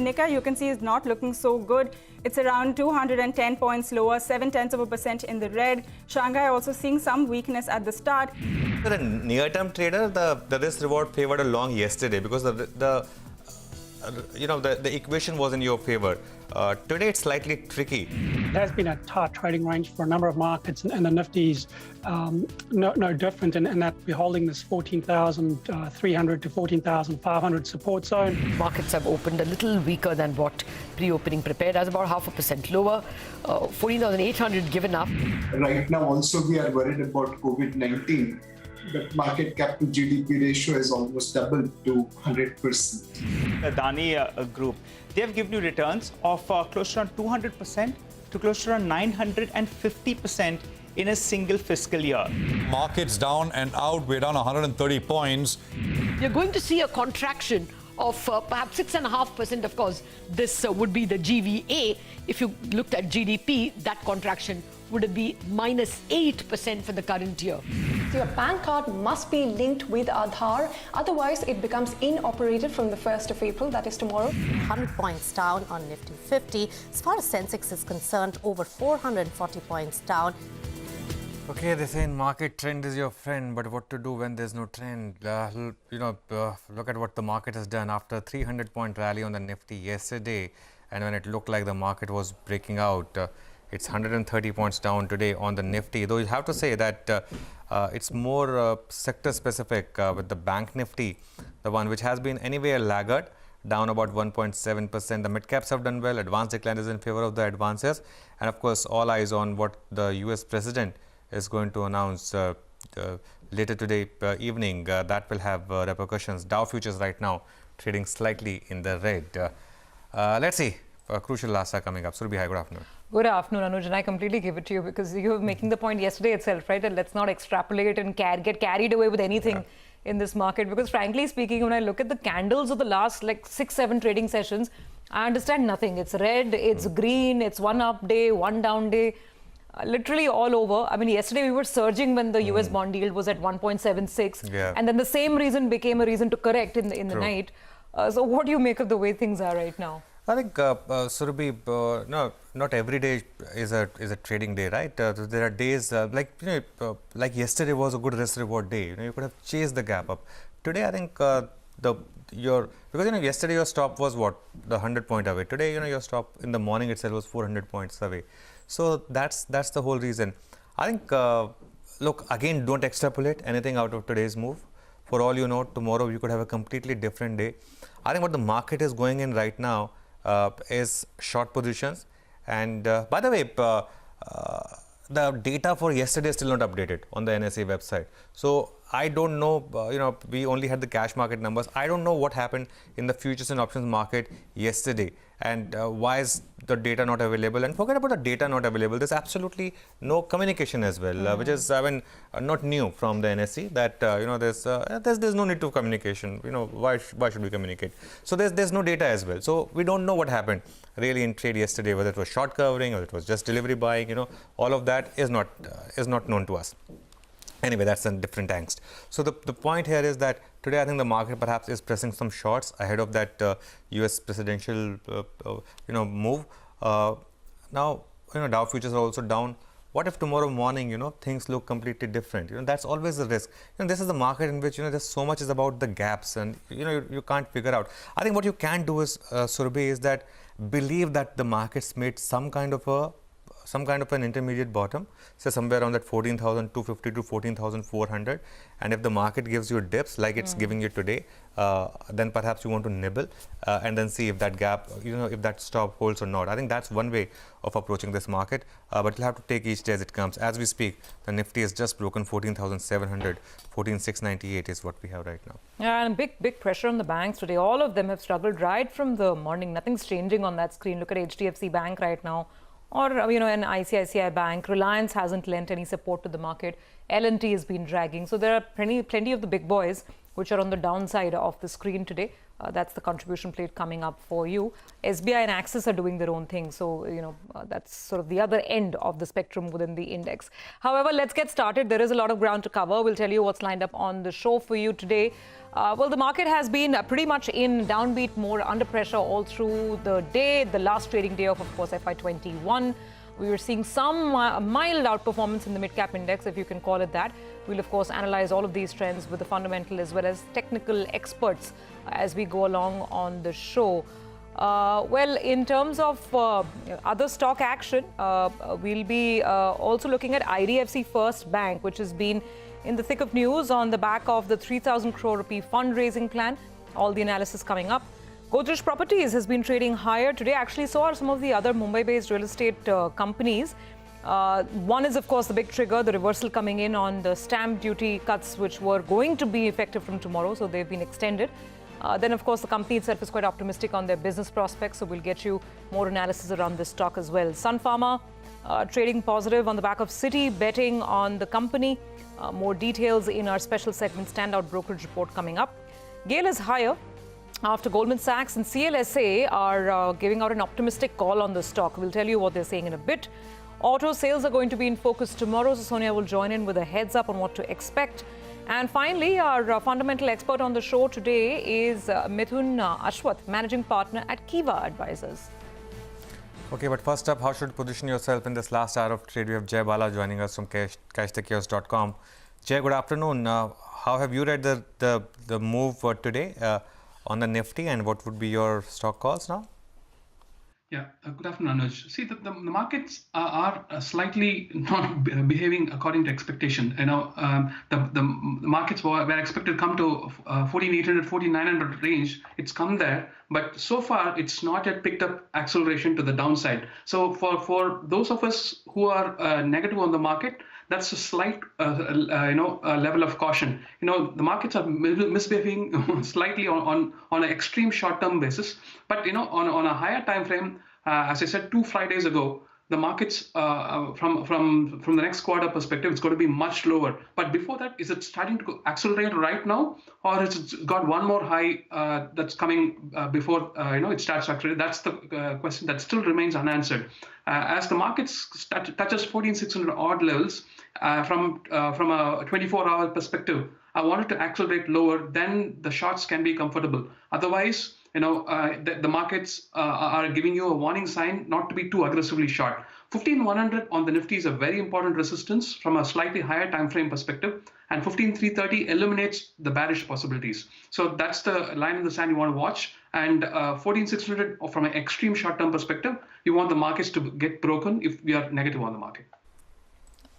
Nikkei, you can see, is not looking so good. It's around 210 points lower, 0.7% in the red. Shanghai also seeing some weakness at the start. For a near-term trader, the risk-reward favored along yesterday because the equation was in your favor. Today it's slightly tricky. It has been a tight trading range for a number of markets, and the Nifty's no different in that we're holding this 14,300 to 14,500 support zone. Markets have opened a little weaker than what pre-opening prepared as, about 0.5% lower. 14,800 given up. Right now also we are worried about COVID-19. The market cap to GDP ratio is almost doubled to 100%. The Adani Group, they have given you returns of close to around 200% to close to around 950% in a single fiscal year. Markets down and out, we're down 130 points. You're going to see a contraction of perhaps 6.5%. Of course, this would be the GVA. If you looked at GDP, that contraction would be -8% for the current year. So your bank card must be linked with Aadhaar, otherwise it becomes inoperative from the 1st of April, that is tomorrow. 100 points down on Nifty 50. As far as Sensex is concerned, over 440 points down. Okay, they say in market trend is your friend, but what to do when there's no trend? Look at what the market has done after a 300-point rally on the Nifty yesterday, and when it looked like the market was breaking out. It's 130 points down today on the Nifty, though you have to say that it's more sector specific with the Bank Nifty, the one which has been anyway a laggard, down about 1.7%. The mid caps have done well. Advance decline is in favor of the advances, and of course all eyes on what the US president is going to announce later today evening. That will have repercussions. Dow futures right now trading slightly in the red. Let's see. Crucial last are coming up. Surabhi, hi, good afternoon. Good afternoon, Anuj, and I completely give it to you because you were making the point yesterday itself, right? That let's not extrapolate and get carried away with anything in this market, because frankly speaking, when I look at the candles of the last 6-7 trading sessions, I understand nothing. It's red, it's green, it's one up day, one down day, literally all over. I mean, yesterday we were surging when the US bond yield was at 1.76, and then the same reason became a reason to correct in the night. So what do you make of the way things are right now? I think, Surabhi, no, not every day is a trading day, right? There are days like yesterday was a good risk reward day. You could have chased the gap up. Today, I think because yesterday your stop was what, the 100-point away. Today, your stop in the morning itself was 400 points away. So that's the whole reason. I think, look, again, don't extrapolate anything out of today's move. For all you know, tomorrow you could have a completely different day. I think what the market is going in right now is short positions. And by the way, the data for yesterday is still not updated on the NSE website. So I don't know, we only had the cash market numbers. I don't know what happened in the futures and options market yesterday, and why is the data not available. And forget about the data not available. There's absolutely no communication as well, which is not new from the NSE. That there's no need to communication. Why should we communicate? So there's no data as well. So we don't know what happened really in trade yesterday, whether it was short covering or it was just delivery buying. All of that is not known to us. Anyway, that's a different angst. So the point here is that today I think the market perhaps is pressing some shorts ahead of that US presidential move. Now Dow futures are also down. What if tomorrow morning things look completely different? That's always the risk. This is the market in which there's so much is about the gaps, and you can't figure out. I think what you can do is Surabhi, is that believe that the market's made some kind of an intermediate bottom, say somewhere around that 14,250 to 14,400, and if the market gives you dips like it's giving you today, then perhaps you want to nibble and then see if that gap, if that stop holds or not. I think that's one way of approaching this market, but you'll have to take each day as it comes. As we speak, the Nifty has just broken 14,700, 14,698 is what we have right now. Yeah, and big pressure on the banks today. All of them have struggled right from the morning. Nothing's changing on that screen. Look at HDFC Bank right now, or an ICICI Bank. Reliance hasn't lent any support to the market. L&T has been dragging. So there are plenty of the big boys which are on the downside of the screen today. That's the contribution plate coming up for you. SBI and Axis are doing their own thing. So, that's sort of the other end of the spectrum within the index. However, let's get started. There is a lot of ground to cover. We'll tell you what's lined up on the show for you today. Well, the market has been pretty much in downbeat mode, under pressure all through the day. The last trading day of course, FY21. We were seeing some mild outperformance in the mid-cap index, if you can call it that. We'll, of course, analyze all of these trends with the fundamental as well as technical experts as we go along on the show. Well, in terms of other stock action, we'll be also looking at IDFC First Bank, which has been in the thick of news on the back of the 3,000 crore rupee fundraising plan. All the analysis coming up. Godrej Properties has been trading higher today. Actually, so are some of the other Mumbai-based real estate companies. One is, of course, the big trigger, the reversal coming in on the stamp duty cuts, which were going to be effective from tomorrow, so they've been extended. Then, of course, the company itself is quite optimistic on their business prospects, so we'll get you more analysis around this stock as well. Sun Pharma trading positive on the back of Citi betting on the company. More details in our special segment standout brokerage report coming up. GAIL is higher after Goldman Sachs and CLSA are giving out an optimistic call on the stock. We'll tell you what they're saying in a bit. Auto sales are going to be in focus tomorrow, so Sonia will join in with a heads up on what to expect. And finally, our fundamental expert on the show today is Mithun Ashwath, managing partner at Kiva Advisors. Okay, but first up, how should you position yourself in this last hour of trade? We have Jay Bala joining us from CashTheKiosk.com. Jay, good afternoon. How have you read the move for today on the Nifty, and what would be your stock calls now? Yeah, good afternoon, Anuj. See, the markets are slightly not behaving according to expectation. The markets were expected to come to 14,800, 14,900 range. It's come there, but so far it's not yet picked up acceleration to the downside. So for those of us who are negative on the market, that's a slight, level of caution. The markets are misbehaving slightly on an extreme short-term basis. But on a higher time frame, as I said 2 Fridays ago, the markets from the next quarter perspective, it's going to be much lower. But before that, is it starting to accelerate right now, or has it got one more high that's coming before it starts to accelerate? That's the question that still remains unanswered. As the markets touches 14,600 odd levels from a 24-hour perspective, I wanted to accelerate lower, then the shorts can be comfortable. Otherwise, the markets are giving you a warning sign not to be too aggressively short. 15,100 on the Nifty is a very important resistance from a slightly higher time frame perspective, and 15,330 eliminates the bearish possibilities. So that's the line in the sand you want to watch. And 14,600 from an extreme short-term perspective, you want the markets to get broken if we are negative on the market.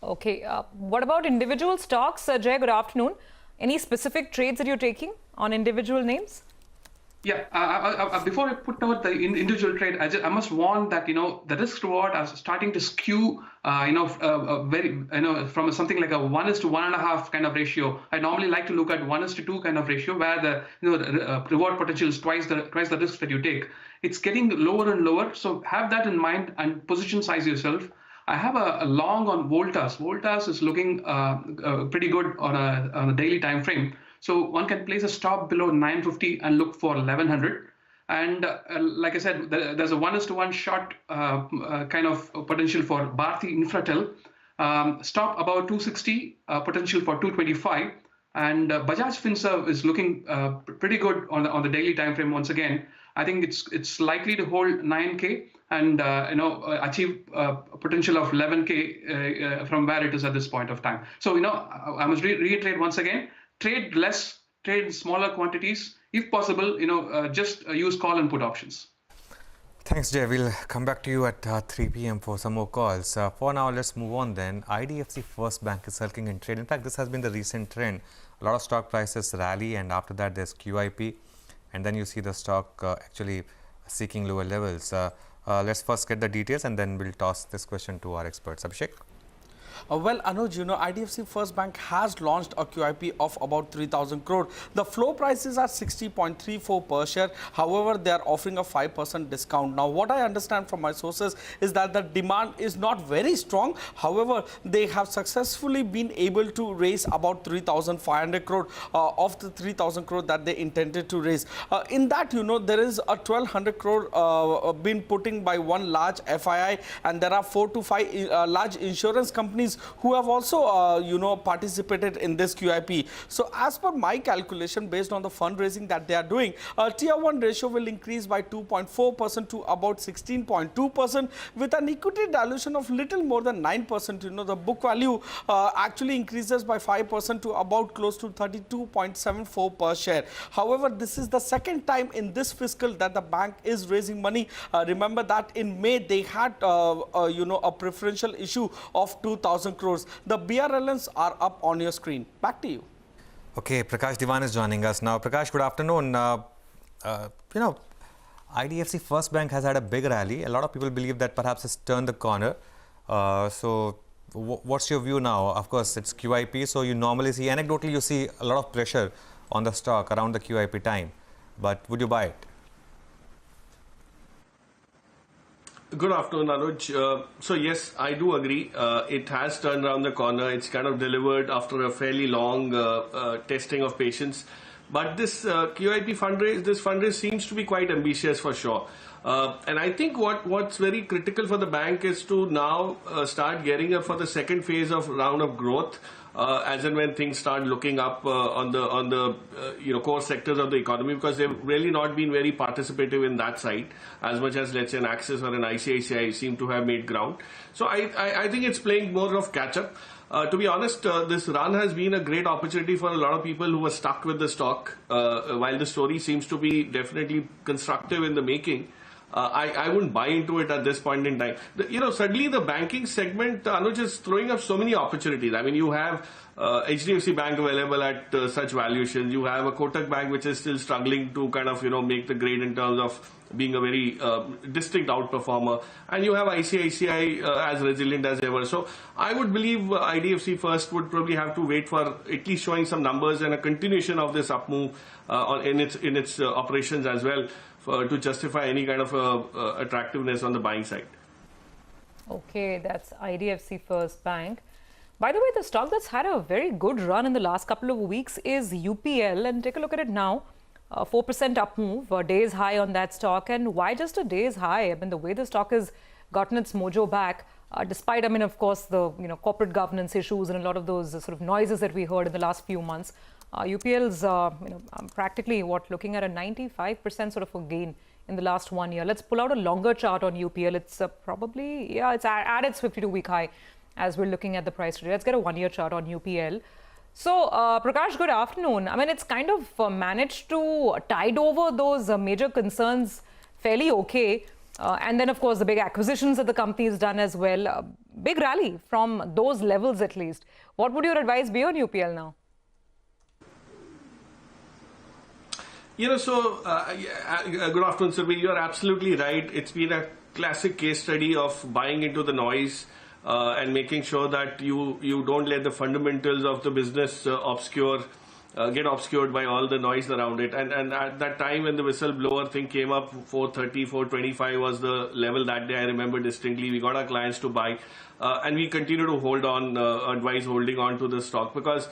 Okay, what about individual stocks? Jay, good afternoon. Any specific trades that you're taking on individual names? Yeah, before I put out the individual trade, I must warn that the risk reward are starting to skew, from something like a 1:1.5 kind of ratio. I normally like to look at 1:2 kind of ratio, where the reward potential is twice the risk that you take. It's getting lower and lower, so have that in mind and position size yourself. I have a long on Voltas. Voltas is looking pretty good on a daily time frame. So one can place a stop below 950 and look for 1100. And like I said, there's a 1:1 short kind of potential for Bharti Infratel. Stop about 260, potential for 225. And Bajaj Finserv is looking pretty good on the daily time frame once again. I think it's likely to hold 9K and achieve potential of 11K from where it is at this point of time. So I must reiterate once again. Trade less, trade smaller quantities. If possible, just use call and put options. Thanks, Jay. We'll come back to you at 3 p.m. for some more calls. For now, let's move on then. IDFC First Bank is sulking in trade. In fact, this has been the recent trend. A lot of stock prices rally, and after that, there's QIP. And then you see the stock actually seeking lower levels. Let's first get the details, and then we'll toss this question to our experts. Abhishek? Well, Anuj, IDFC First Bank has launched a QIP of about 3,000 crore. The floor price is at 60.34 per share. However, they are offering a 5% discount. Now, what I understand from my sources is that the demand is not very strong. However, they have successfully been able to raise about 3,500 crore of the 3,000 crore that they intended to raise. In that, there is a 1,200 crore been putting by one large FII, and there are 4 to 5 large insurance companies who have also, participated in this QIP. So, as per my calculation, based on the fundraising that they are doing, Tier 1 ratio will increase by 2.4% to about 16.2%, with an equity dilution of little more than 9%. The book value actually increases by 5% to about close to 32.74 per share. However, this is the second time in this fiscal that the bank is raising money. Remember that in May they had a preferential issue of 2,000 crores. The BRLNs are up on your screen. Back to you. Okay, Prakash Diwan is joining us now. Prakash, good afternoon. IDFC First Bank has had a big rally. A lot of people believe that perhaps it's turned the corner. So what's your view now? Of course, it's QIP, so you normally see, anecdotally, you see a lot of pressure on the stock around the QIP time. But would you buy it? Good afternoon, Anuj. So yes, I do agree. It has turned around the corner. It's kind of delivered after a fairly long testing of patience. But this QIP fundraise seems to be quite ambitious for sure. And I think what's very critical for the bank is to now start gearing up for the second phase of round of growth. As and when things start looking up on the core sectors of the economy, because they've really not been very participative in that side as much as, let's say, an Axis or an ICICI seem to have made ground. So I think it's playing more of catch up. To be honest, this run has been a great opportunity for a lot of people who were stuck with the stock. While the story seems to be definitely constructive in the making, I wouldn't buy into it at this point in time. Suddenly the banking segment, Anuj, is throwing up so many opportunities. I mean, you have HDFC Bank available at such valuations. You have a Kotak Bank which is still struggling to kind of, make the grade in terms of being a very distinct outperformer. And you have ICICI as resilient as ever. So I would believe IDFC First would probably have to wait for at least showing some numbers and a continuation of this up move in its operations as well, to justify any kind of attractiveness on the buying side. Okay, that's IDFC First Bank. By the way, the stock that's had a very good run in the last couple of weeks is UPL, and take a look at it now. 4% up move, a day's high on that stock. And why just a day's high? I mean, the way the stock has gotten its mojo back, despite, of course, the corporate governance issues and a lot of those sort of noises that we heard in the last few months. UPL's practically looking at a 95% sort of a gain in the last 1 year. Let's pull out a longer chart on UPL. It's probably, it's at its 52-week high as we're looking at the price today. Let's get a 1-year chart on UPL. So, Prakash, good afternoon. I mean, it's kind of managed to tide over those major concerns fairly okay. And then, of course, the big acquisitions that the company has done as well. Big rally from those levels at least. What would your advice be on UPL now? Good afternoon, Surbhi. You're absolutely right. It's been a classic case study of buying into the noise and making sure that you don't let the fundamentals of the business get obscured by all the noise around it. And at that time when the whistleblower thing came up, 430, 425 was the level that day. I remember distinctly. We got our clients to buy, and we continue to hold on, advise holding on to the stock, because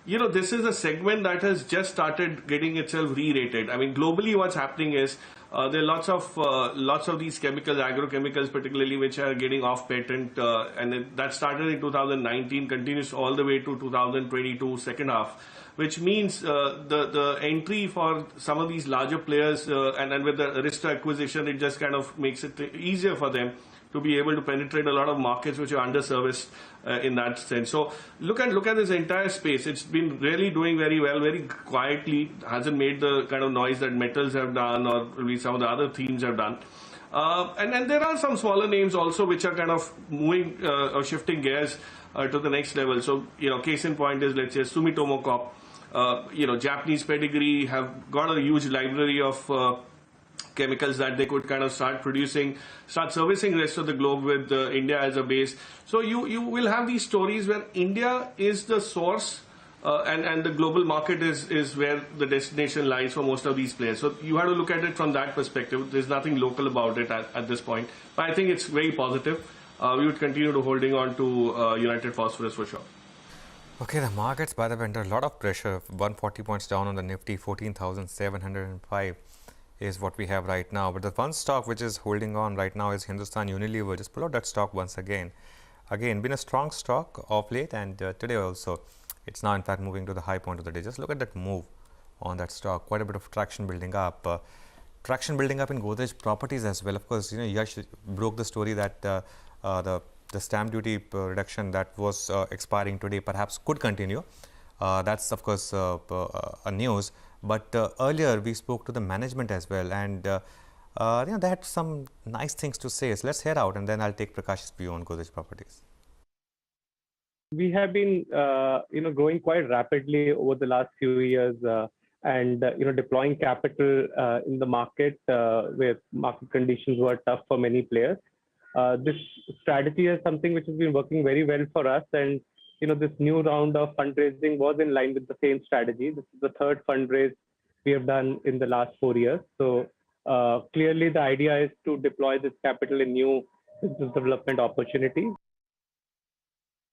this is a segment that has just started getting itself re-rated. I mean, globally what's happening is there are lots of these chemicals, agrochemicals particularly, which are getting off patent, and that started in 2019, continues all the way to 2022 second half, which means the entry for some of these larger players, and with the Arista acquisition, it just kind of makes it easier for them to be able to penetrate a lot of markets which are underserviced in that sense. So look at this entire space. It's been really doing very well, very quietly. Hasn't made the kind of noise that metals have done, or maybe some of the other themes have done. And then there are some smaller names also which are kind of moving or shifting gears to the next level. So case in point is, let's say, Sumitomo Corp. Japanese pedigree, have got a huge library of chemicals that they could kind of start producing, start servicing rest of the globe with India as a base. So you will have these stories where India is the source and the global market is where the destination lies for most of these players. So you have to look at it from that perspective. There's nothing local about it at this point. But I think it's very positive. We would continue to holding on to United Phosphorus for sure. Okay, the markets, by the way, under a lot of pressure. 140 points down on the Nifty, 14,705 is what we have right now. But the one stock which is holding on right now is Hindustan Unilever. Just pull out that stock once again. Again, been a strong stock of late, and today also. It's now in fact moving to the high point of the day. Just look at that move on that stock. Quite a bit of traction building up. Traction building up in Godrej Properties as well. Of course, you know, Yash broke the story that the stamp duty reduction that was expiring today perhaps could continue. That's of course a news. But earlier we spoke to the management as well, and you know, they had some nice things to say. So let's hear out, and then I'll take Prakash's view on Godrej Properties. We have been, growing quite rapidly over the last few years, and deploying capital in the market where market conditions were tough for many players. This strategy is something which has been working very well for us, and this new round of fundraising was in line with the same strategy. This is the third fundraise we have done in the last 4 years. So clearly, the idea is to deploy this capital in new business development opportunities.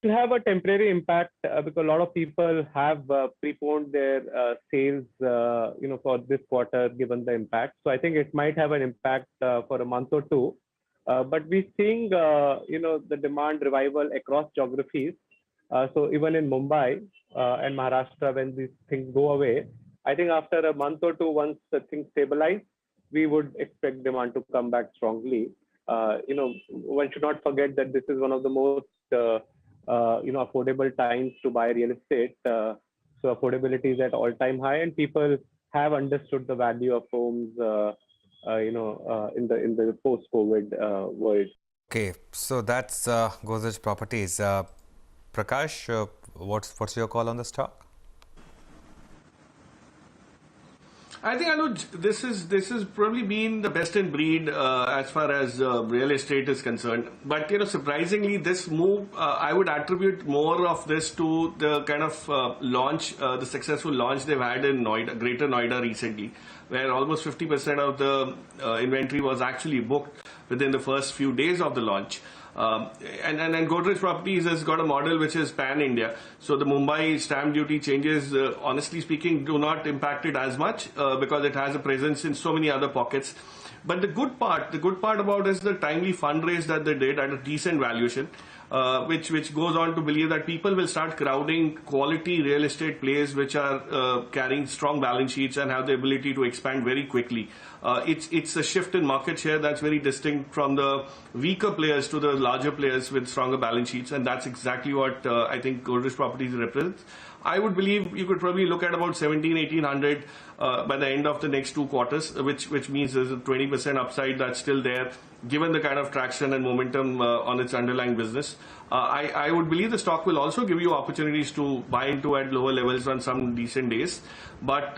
It will have a temporary impact because a lot of people have preponed their sales, for this quarter, given the impact. So I think it might have an impact for a month or two. But we're seeing, the demand revival across geographies. So even in Mumbai and Maharashtra, when these things go away, I think after a month or two, once the things stabilize, we would expect demand to come back strongly. One should not forget that this is one of the most affordable times to buy real estate. So affordability is at all-time high, and people have understood the value of homes, in the post-COVID world. Okay, so that's Godrej Properties. Prakash, what's your call on the stock? I think, Anuj, this has probably been the best in breed as far as real estate is concerned. But surprisingly, this move I would attribute more of this to the kind of launch, the successful launch they've had in Noida, Greater Noida recently, where almost 50% of the inventory was actually booked within the first few days of the launch. And Godrej Properties has got a model which is pan-India. So the Mumbai stamp duty changes, honestly speaking, do not impact it as much because it has a presence in so many other pockets. But the good part about it is the timely fundraise that they did at a decent valuation, which goes on to believe that people will start crowding quality real estate plays which are carrying strong balance sheets and have the ability to expand very quickly. It's a shift in market share that's very distinct from the weaker players to the larger players with stronger balance sheets, and that's exactly what I think Godrej Properties represents. I would believe you could probably look at about 1,700-1,800 by the end of the next 2 quarters, which means there's a 20% upside that's still there, given the kind of traction and momentum on its underlying business. I would believe the stock will also give you opportunities to buy into at lower levels on some decent days, but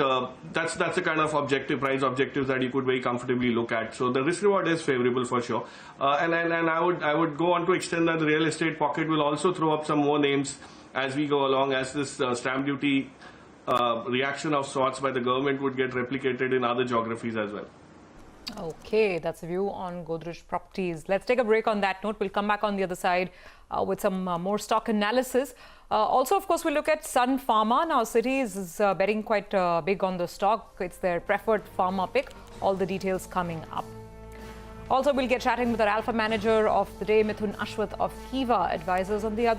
that's the kind of price objectives that you could very comfortably look at. So the risk reward is favorable for sure, and I would go on to extend that the real estate pocket will also throw up some more names as we go along, as this stamp duty reaction of sorts by the government would get replicated in other geographies as well. Okay, that's a view on Godrej Properties. Let's take a break on that note. We'll come back on the other side with some more stock analysis. Also, of course, we'll look at Sun Pharma. Now, Citi is betting quite big on the stock. It's their preferred pharma pick. All the details coming up. Also, we'll get chatting with our alpha manager of the day, Mithun Ashwath of Kiva Advisors, on the other